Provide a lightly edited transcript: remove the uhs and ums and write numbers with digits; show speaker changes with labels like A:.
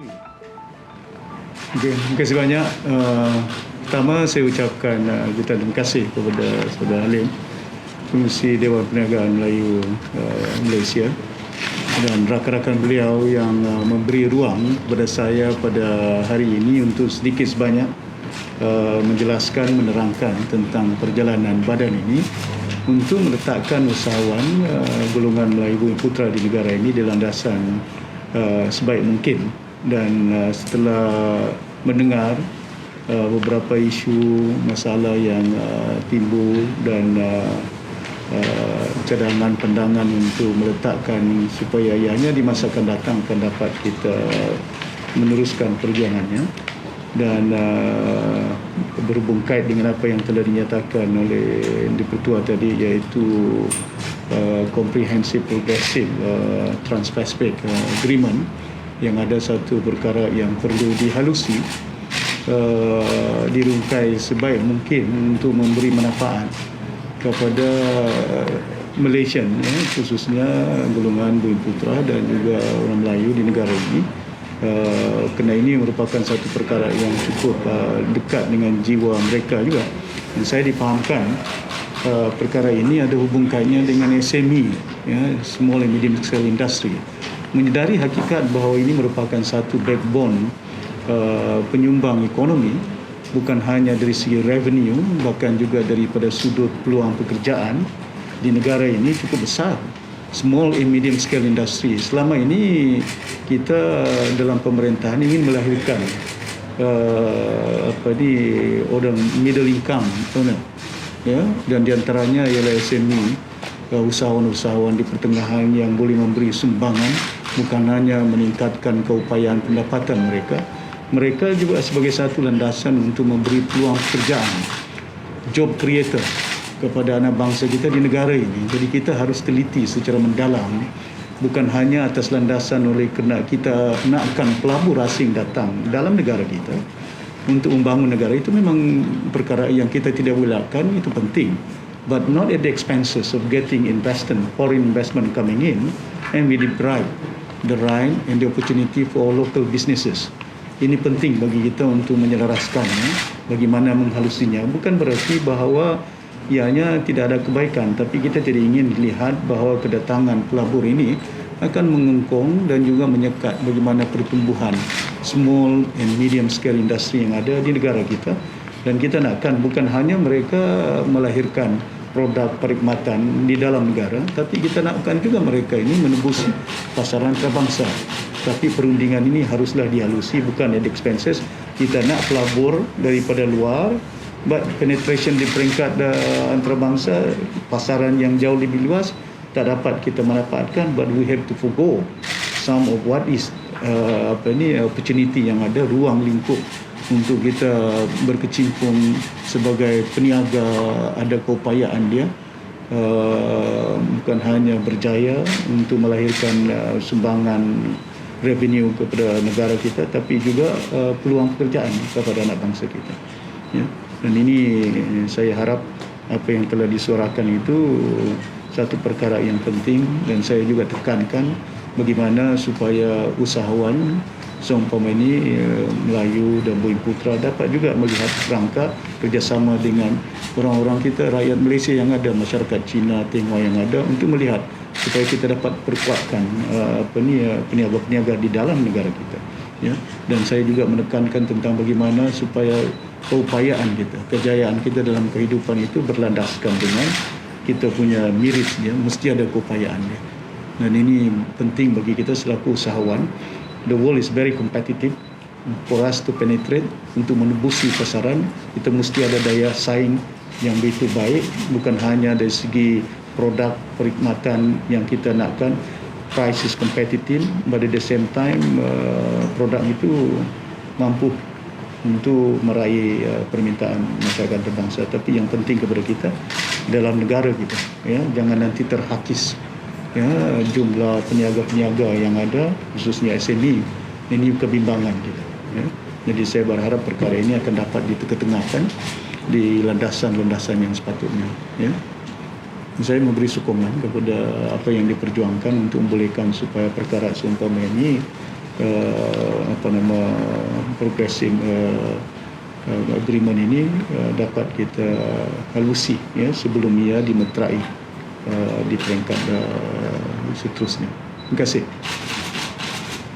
A: Okay, terima kasih banyak. Pertama saya ucapkan jutaan terima kasih kepada Saudara Halim, Pengerusi Dewan Perniagaan Melayu Malaysia dan rakan-rakan beliau yang memberi ruang kepada saya pada hari ini untuk sedikit sebanyak menjelaskan, menerangkan tentang perjalanan badan ini untuk meletakkan usahawan golongan Melayu Bumi Putra di negara ini di landasan sebaik mungkin. Dan setelah mendengar beberapa isu masalah yang timbul dan cadangan pandangan untuk meletakkan supaya ianya di masa akan datang akan dapat kita meneruskan perjuangannya, dan berhubung kait dengan apa yang telah dinyatakan oleh Di-Pertua tadi, iaitu Comprehensive Progressive Trans-Pacific Agreement, yang ada satu perkara yang perlu dihalusi, dirungkai sebaik mungkin untuk memberi manfaat kepada Malaysian, khususnya golongan Bumi Putra dan juga orang Melayu di negara ini, kerana ini merupakan satu perkara yang cukup dekat dengan jiwa mereka juga. Dan saya difahamkan perkara ini ada hubung kaitnya dengan SME, Small and Medium Scale Industry. Menyedari hakikat bahawa ini merupakan satu backbone penyumbang ekonomi, bukan hanya dari segi revenue, bahkan juga daripada sudut peluang pekerjaan di negara ini cukup besar. Small and medium scale industry. Selama ini kita dalam pemerintahan ingin melahirkan orang middle income, dan diantaranya ialah SME, usahawan-usahawan di pertengahan yang boleh memberi sumbangan, bukan hanya meningkatkan keupayaan pendapatan mereka juga sebagai satu landasan untuk memberi peluang pekerjaan, job creator kepada anak bangsa kita di negara ini. Jadi kita harus teliti secara mendalam, bukan hanya atas landasan oleh kerana kita nakkan pelabur asing datang dalam negara kita untuk membangun negara. Itu memang perkara yang kita tidak boleh lakukan, itu penting, but not at the expenses of getting foreign investment coming in, and we deprive the right and the opportunity for local businesses. Ini penting bagi kita untuk menyelaraskannya, bagaimana menghalusinya. Bukan berarti bahawa ianya tidak ada kebaikan, tapi kita tidak ingin lihat bahawa kedatangan pelabur ini akan mengengkong dan juga menyekat bagaimana pertumbuhan small and medium scale industry yang ada di negara kita. Dan kita nakkan bukan hanya mereka melahirkan produk perkhidmatan di dalam negara, tapi kita nakkan juga mereka ini menembusi pasaran antarabangsa. Tapi perundingan ini haruslah dihalusi, bukan at expenses. Kita nak pelabur daripada luar, but penetration di peringkat antarabangsa, pasaran yang jauh lebih luas tak dapat kita manfaatkan, but we have to forgo some of what is opportunity yang ada, ruang lingkup untuk kita berkecimpung sebagai peniaga, ada keupayaan dia, bukan hanya berjaya untuk melahirkan sumbangan revenue kepada negara kita, tapi juga peluang pekerjaan kepada anak bangsa kita. Ya. Dan ini saya harap apa yang telah disuarakan itu satu perkara yang penting, dan saya juga tekankan bagaimana supaya usahawan seumpama ini Melayu dan Bumi Putra dapat juga melihat kerangka kerjasama dengan orang-orang kita, rakyat Malaysia yang ada, masyarakat Cina, Tionghoa yang ada, untuk melihat supaya kita dapat perkuatkan peniaga-peniaga di dalam negara kita. Ya. Dan saya juga menekankan tentang bagaimana supaya keupayaan kita, kejayaan kita dalam kehidupan itu berlandaskan dengan kita punya merit dia, mesti ada keupayaan dia. Dan ini penting bagi kita selaku usahawan. The world is very competitive. For us to penetrate, untuk menembusi pasaran, kita mesti ada daya saing yang begitu baik, bukan hanya dari segi produk perkhidmatan yang kita nakkan, price is competitive, but at the same time produk itu mampu untuk meraih permintaan masyarakat berbangsa. Tapi yang penting kepada kita dalam negara kita, jangan nanti terhakis jumlah peniaga-peniaga yang ada, khususnya SME. Ini kebimbangan kita. Jadi saya berharap perkara ini akan dapat diketengahkan di landasan-landasan yang sepatutnya. Saya memberi sokongan kepada apa yang diperjuangkan untuk membolehkan supaya perkara seumpama ini progressing agreement ini dapat kita halusi ya sebelum ia dimeterai di peringkat seterusnya. Terima kasih.